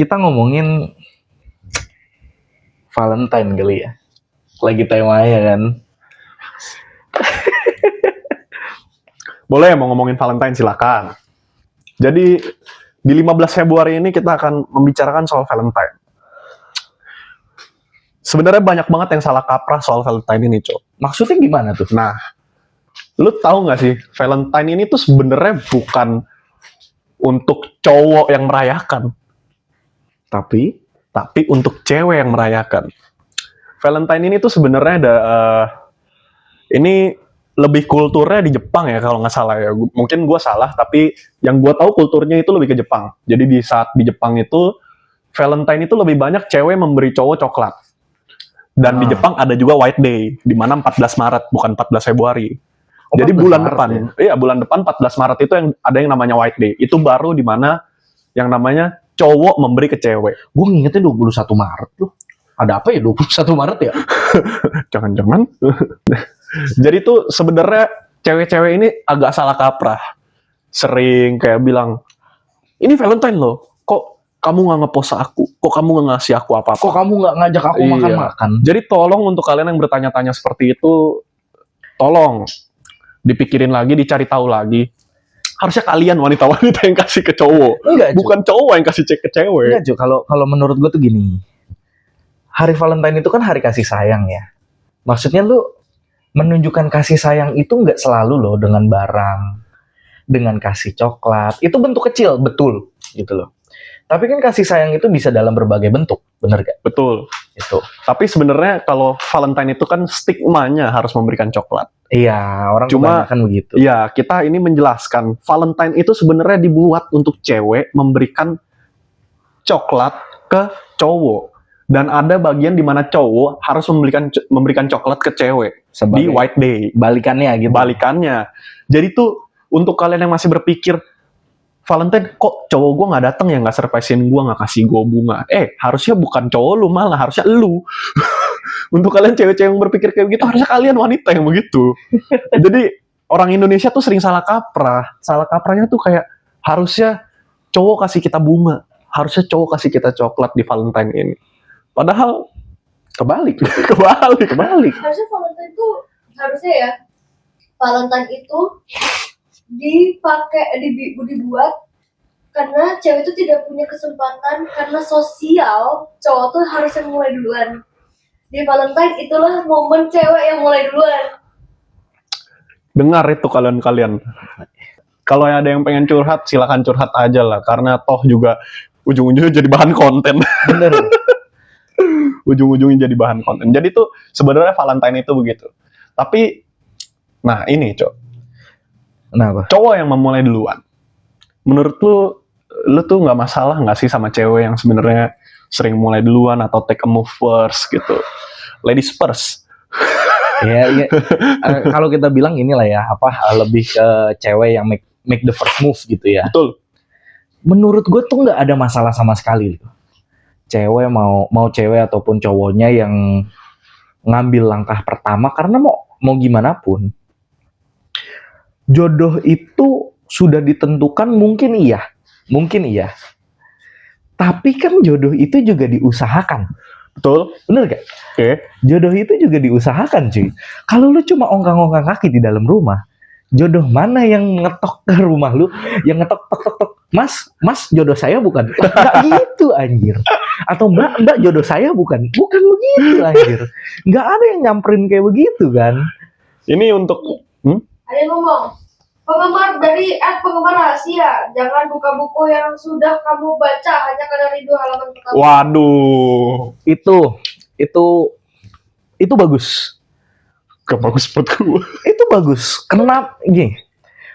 Kita ngomongin Valentine kali ya. Lagi temanya kan. Boleh mau ngomongin Valentine silakan. Jadi di 15 Februari ini kita akan membicarakan soal Valentine. Sebenarnya banyak banget yang salah kaprah soal Valentine ini, Cok. Maksudnya gimana tuh? Nah, lu tahu nggak sih, Valentine ini tuh sebenarnya bukan untuk cowok yang merayakan, Tapi untuk cewek yang merayakan. Valentine ini tuh sebenarnya ada ini lebih kulturnya di Jepang ya kalau nggak salah ya. Mungkin gue salah, tapi yang gue tahu kulturnya itu lebih ke Jepang. Jadi di saat di Jepang itu Valentine itu lebih banyak cewek memberi cowok coklat. Dan di Jepang ada juga White Day, di mana 14 Maret, bukan 14 Februari. Jadi 14 bulan Maret depan, iya bulan depan 14 Maret itu yang ada yang namanya White Day. Itu baru di mana yang namanya cowok memberi ke cewek. gue ngingetnya 21 Maret loh. Ada apa ya 21 Maret ya? Jangan-jangan. Jadi tuh sebenarnya cewek-cewek ini agak salah kaprah. Sering kayak bilang, ini Valentine loh, kok kamu nggak ngepost aku? Kok kamu nggak ngasih aku apa-apa? Kok kamu nggak ngajak aku Iya. makan-makan? Jadi tolong untuk kalian yang bertanya-tanya seperti itu, tolong dipikirin lagi, dicari tahu lagi. Harusnya kalian wanita-wanita yang kasih ke cowok, Enggak, bukan cowok yang kasih cek ke cewek. Enggak, Jo. Kalau menurut gue tuh gini. Hari Valentine itu kan hari kasih sayang ya. Maksudnya lu menunjukkan kasih sayang itu nggak selalu loh dengan barang, dengan kasih coklat. Itu bentuk kecil, betul, gitu loh. Tapi kan kasih sayang itu bisa dalam berbagai bentuk, bener gak? Betul. Itu. Tapi sebenarnya kalau Valentine itu kan stigmanya harus memberikan coklat. Iya, orang Cuma kebanyakan begitu. Iya, kita ini menjelaskan Valentine itu sebenarnya dibuat untuk cewek memberikan coklat ke cowok. Dan ada bagian di mana cowok harus memberikan coklat ke cewek di Sebagai White Day. balikannya gitu. Balikannya. Jadi tuh untuk kalian yang masih berpikir Valentine kok cowok gue nggak datang ya, nggak surprisein gue, nggak kasih gue bunga. Harusnya bukan cowok lu, malah harusnya lu. Untuk kalian cewek-cewek yang berpikir kayak begitu, harusnya kalian wanita yang begitu. Jadi orang Indonesia tuh sering salah kaprah. Salah kaprahnya tuh kayak harusnya cowok kasih kita bunga, harusnya cowok kasih kita coklat di Valentine ini. Padahal kebalik. Harusnya Valentine itu Valentine itu dibuat karena cewek itu tidak punya kesempatan karena sosial, cowok tuh harus yang mulai duluan. Di Valentine itulah momen cewek yang mulai duluan. Dengar itu kalian. Kalau ada yang pengen curhat, silakan curhat aja lah, karena toh juga ujung-ujungnya jadi bahan konten. Bener. Ujung-ujungnya jadi bahan konten. Jadi tuh sebenarnya Valentine itu begitu. Tapi, nah ini Cok. Kenapa? Cowok yang memulai duluan. Menurut lu tuh nggak masalah nggak sih sama cewek yang sebenarnya sering mulai duluan atau take a move first gitu? Ladies first. Iya. Kalau kita bilang inilah ya, lebih ke cewek yang make the first move gitu ya. Betul. Menurut gue tuh nggak ada masalah sama sekali. Cewek mau cewek ataupun cowoknya yang ngambil langkah pertama, karena mau gimana pun jodoh itu sudah ditentukan, mungkin iya. Tapi kan jodoh itu juga diusahakan. Betul. Bener gak? Oke. Jodoh itu juga diusahakan cuy. Kalau lu cuma ongkang-ongkang kaki di dalam rumah, jodoh mana yang ngetok ke rumah lu? Yang ngetok tok. Mas jodoh saya bukan. Nggak gitu anjir. Atau mbak jodoh saya bukan begitu anjir. Nggak ada yang nyamperin kayak begitu kan. Ini untuk Ada yang ngomong, penggemar rahasia, jangan buka buku yang sudah kamu baca hanya karena rindu halaman pertama. Waduh. Itu bagus. Gak bagus buat gue. Itu bagus. Kenapa? Gini,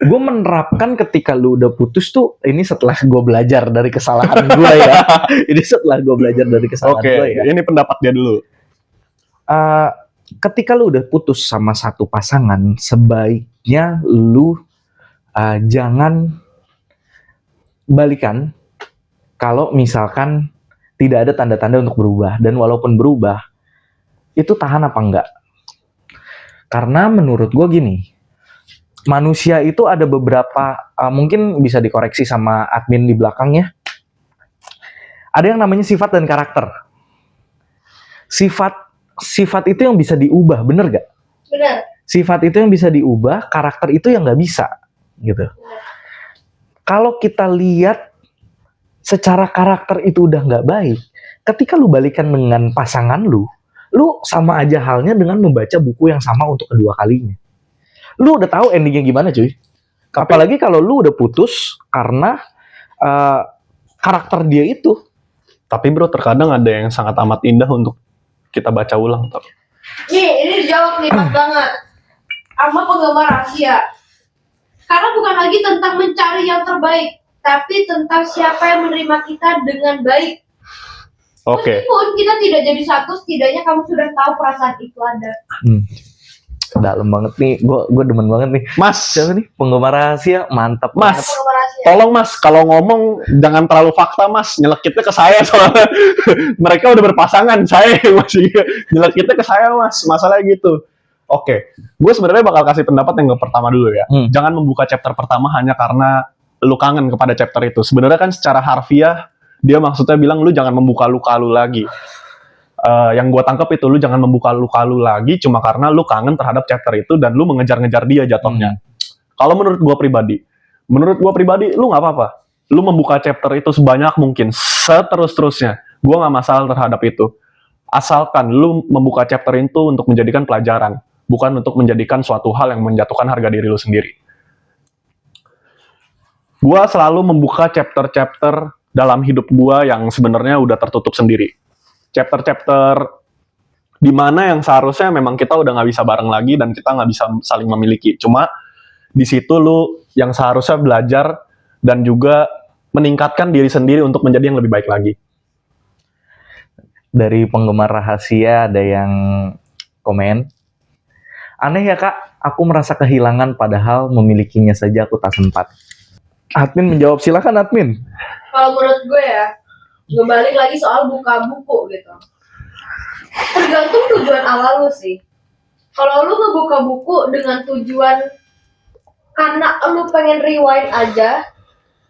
gue menerapkan ketika lu udah putus tuh, ini setelah gue belajar dari kesalahan gue ya. Oke, ini pendapat dia dulu. Ketika lu udah putus sama satu pasangan, sebaiknya lu jangan balikan kalau misalkan tidak ada tanda-tanda untuk berubah. Dan walaupun berubah, itu tahan apa enggak? Karena menurut gue gini, manusia itu ada beberapa, mungkin bisa dikoreksi sama admin di belakangnya, Ada yang namanya sifat dan karakter. Sifat itu yang bisa diubah, bener gak? Benar. Sifat itu yang bisa diubah, karakter itu yang nggak bisa, gitu. Kalau kita lihat secara karakter itu udah nggak baik, ketika lu balikan dengan pasangan lu sama aja halnya dengan membaca buku yang sama untuk kedua kalinya. Lu udah tahu endingnya gimana, cuy. Apalagi kalau lu udah putus karena karakter dia itu. Tapi bro, terkadang ada yang sangat amat indah untuk kita baca ulang. Nih, ini dijawab nih pas banget sama penggemar rahasia. Karena bukan lagi tentang mencari yang terbaik, tapi tentang siapa yang menerima kita dengan baik. Oke. Meskipun kita tidak jadi satu, setidaknya kamu sudah tahu perasaan itu ada. Dalam banget nih, gue demen banget nih. Mas, Siapa nih? Penggemar rahasia, mantap. Mas. banget. Penggemar rahasia. tolong mas, kalau ngomong jangan terlalu fakta mas, nyelekitnya ke saya soalnya mereka udah berpasangan, saya yang masih nyelekitnya ke saya mas, masalahnya gitu. Oke, gue sebenarnya bakal kasih pendapat yang pertama dulu ya. Jangan membuka chapter pertama hanya karena lu kangen kepada chapter itu. Sebenarnya kan secara harfiah dia maksudnya bilang lu jangan membuka luka lu lagi. Yang gue tangkap itu lu jangan membuka luka lu lagi cuma karena lu kangen terhadap chapter itu dan lu mengejar-ngejar dia jatuhnya. Kalau menurut gue pribadi lu nggak apa-apa. Lu membuka chapter itu sebanyak mungkin, seterus-terusnya. Gue nggak masalah terhadap itu. Asalkan lu membuka chapter itu untuk menjadikan pelajaran, bukan untuk menjadikan suatu hal yang menjatuhkan harga diri lu sendiri. Gue selalu membuka chapter-chapter dalam hidup gue yang sebenarnya udah tertutup sendiri. Chapter-chapter di mana yang seharusnya memang kita udah nggak bisa bareng lagi dan kita nggak bisa saling memiliki. Cuma di situ lu yang seharusnya belajar dan juga meningkatkan diri sendiri untuk menjadi yang lebih baik lagi. Dari penggemar rahasia ada yang komen, aneh ya kak, aku merasa kehilangan padahal memilikinya saja aku tak sempat. Admin menjawab, silakan admin. Kalau menurut gue ya, gue balik lagi soal buka buku gitu. Tergantung tujuan awal lu sih. Kalau lu ngebuka buku dengan tujuan karena lu pengen rewind aja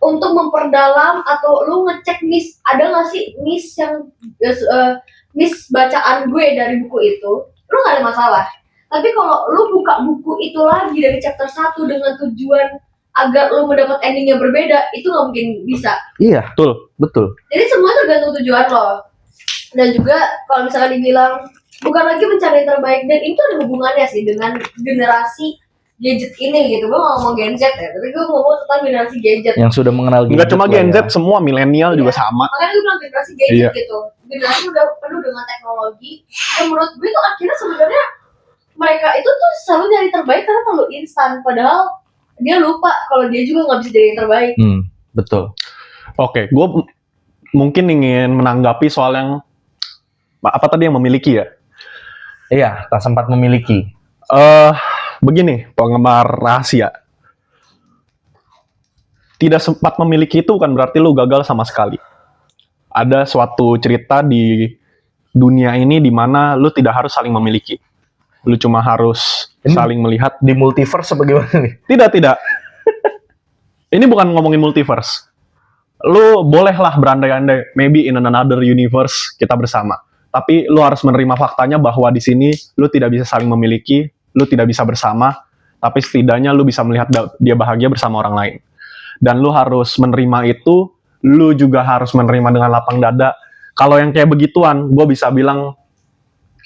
untuk memperdalam atau lu ngecek miss, ada nggak sih miss yang miss bacaan gue dari buku itu, lu nggak ada masalah. Tapi kalau lu buka buku itu lagi dari chapter 1 dengan tujuan agar lu mendapat ending yang berbeda, itu nggak mungkin bisa. Iya, betul. Jadi semua tergantung tujuan lo. Dan juga kalau misalnya dibilang bukan lagi mencari yang terbaik, dan itu ada hubungannya sih dengan generasi gadget ini gitu. Gue nggak ngomong Gen Z ya, tapi gue ngomong tentang generasi gadget. Yang sudah mengenal gadget. Nggak cuma Gen Z, ya. semua milenial juga sama. Makanya gue bilang generasi gadget gitu. Generasi udah penuh dengan teknologi. Dan menurut gue tuh akhirnya sebenarnya mereka itu tuh selalu nyari terbaik karena terlalu instan. Padahal dia lupa kalau dia juga nggak bisa jadi yang terbaik. Betul. Oke, gue mungkin ingin menanggapi soal yang apa tadi yang memiliki ya. Iya, tak sempat memiliki. Begini, penggemar rahasia. Tidak sempat memiliki itu bukan berarti lu gagal sama sekali. Ada suatu cerita di dunia ini di mana lu tidak harus saling memiliki. Lu cuma harus saling melihat. Di multiverse apa gimana nih? Tidak. Ini bukan ngomongin multiverse. Lu bolehlah berandai-andai, maybe in another universe kita bersama. Tapi lu harus menerima faktanya bahwa di sini lu tidak bisa saling memiliki, lu tidak bisa bersama, tapi setidaknya lu bisa melihat dia bahagia bersama orang lain. Dan lu harus menerima itu, lu juga harus menerima dengan lapang dada. Kalau yang kayak begituan, gue bisa bilang,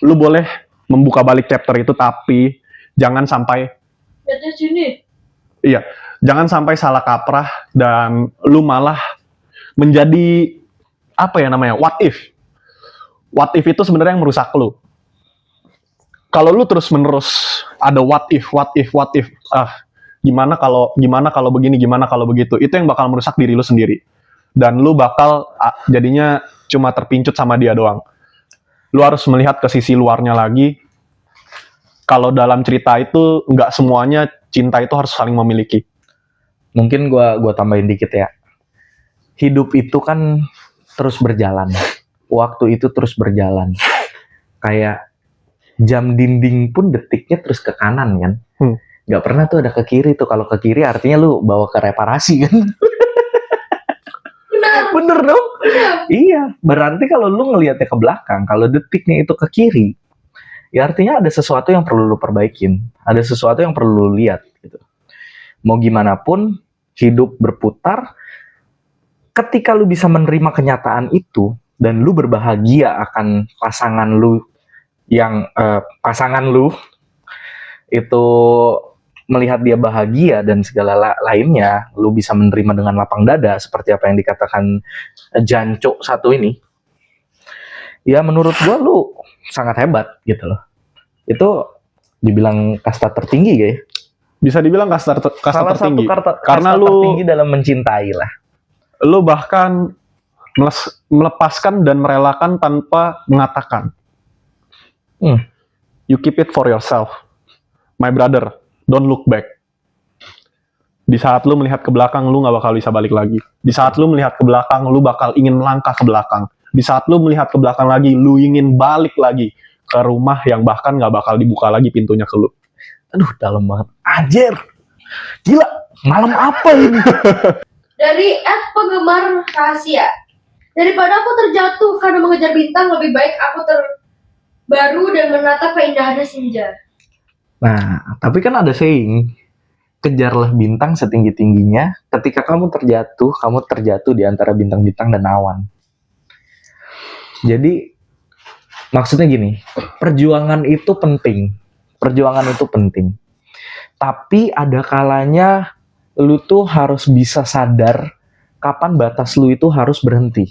lu boleh membuka balik chapter itu, tapi jangan sampai Jadi sini. Iya, jangan sampai salah kaprah dan lu malah menjadi apa ya namanya? What if? What if itu sebenarnya yang merusak lu. Kalau lu terus-menerus ada what if. Gimana kalau begini, gimana kalau begitu. Itu yang bakal merusak diri lu sendiri. Dan lu bakal jadinya cuma terpincut sama dia doang. Lu harus melihat ke sisi luarnya lagi. Kalau dalam cerita itu nggak semuanya cinta itu harus saling memiliki. Mungkin gua tambahin dikit ya. Hidup itu kan terus berjalan. Waktu itu terus berjalan. Kayak jam dinding pun detiknya terus ke kanan kan. Nggak pernah tuh ada ke kiri tuh. Kalau ke kiri artinya lu bawa ke reparasi kan. Benar. Bener dong? Iya, berarti kalau lu ngelihatnya ke belakang, kalau detiknya itu ke kiri, ya artinya ada sesuatu yang perlu lu perbaikin, ada sesuatu yang perlu lu lihat gitu. Mau gimana pun hidup berputar, ketika lu bisa menerima kenyataan itu dan lu berbahagia akan pasangan lu yang pasangan lu itu melihat dia bahagia dan segala lainnya, lu bisa menerima dengan lapang dada seperti apa yang dikatakan Janco satu ini. Ya menurut gua lu sangat hebat gitu loh. Itu dibilang kasta tertinggi ya. Bisa dibilang kasta Salah tertinggi. satu Karena kasta lu tertinggi dalam mencintai lah. lu bahkan melepaskan dan merelakan tanpa mengatakan. You keep it for yourself. My brother, don't look back. Di saat lu melihat ke belakang, lu gak bakal bisa balik lagi. Di saat lu melihat ke belakang, lu bakal ingin melangkah ke belakang. Di saat lu melihat ke belakang lagi, lu ingin balik lagi ke rumah yang bahkan gak bakal dibuka lagi pintunya ke lu. Aduh, dalam banget. Anjir. Gila, malam apa ini? Dari penggemar rahasia. Daripada aku terjatuh karena mengejar bintang, lebih baik aku terbaru dan menatap keindahannya senja. Nah, tapi kan ada saying, kejarlah bintang setinggi-tingginya, ketika kamu terjatuh di antara bintang-bintang dan awan. Jadi, maksudnya gini, perjuangan itu penting. Tapi ada kalanya lu tuh harus bisa sadar kapan batas lu itu harus berhenti.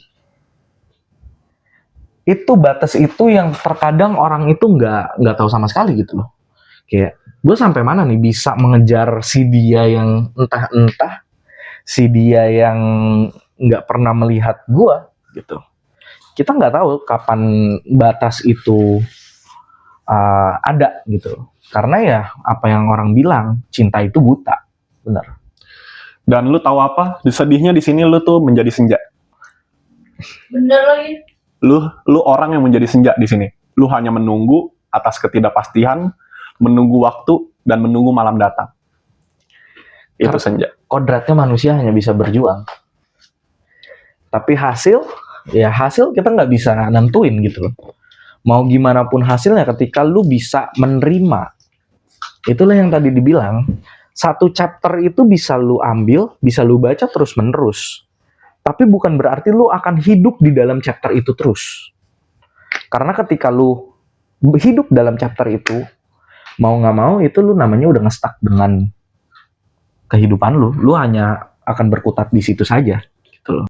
Itu batas itu yang terkadang orang itu nggak tahu sama sekali gitu loh. Kayak gue sampai mana nih bisa mengejar si dia yang entah si dia yang nggak pernah melihat gue gitu. Kita nggak tahu kapan batas itu ada gitu. Karena ya apa yang orang bilang, cinta itu buta, benar. Dan lu tahu apa? Sedihnya di sini lu tuh menjadi senja. Bener lagi. Lu orang yang menjadi senja di sini. Lu hanya menunggu atas ketidakpastian, menunggu waktu dan menunggu malam datang. Itu senja. Kodratnya manusia hanya bisa berjuang. Tapi hasil kita nggak bisa nentuin gitu loh. Mau gimana pun hasilnya ketika lu bisa menerima. Itulah yang tadi dibilang, satu chapter itu bisa lu ambil, bisa lu baca terus-menerus. Tapi bukan berarti lu akan hidup di dalam chapter itu terus. Karena ketika lu hidup dalam chapter itu, mau nggak mau itu lu namanya udah nge-stuck dengan kehidupan lu. Lu hanya akan berkutat di situ saja.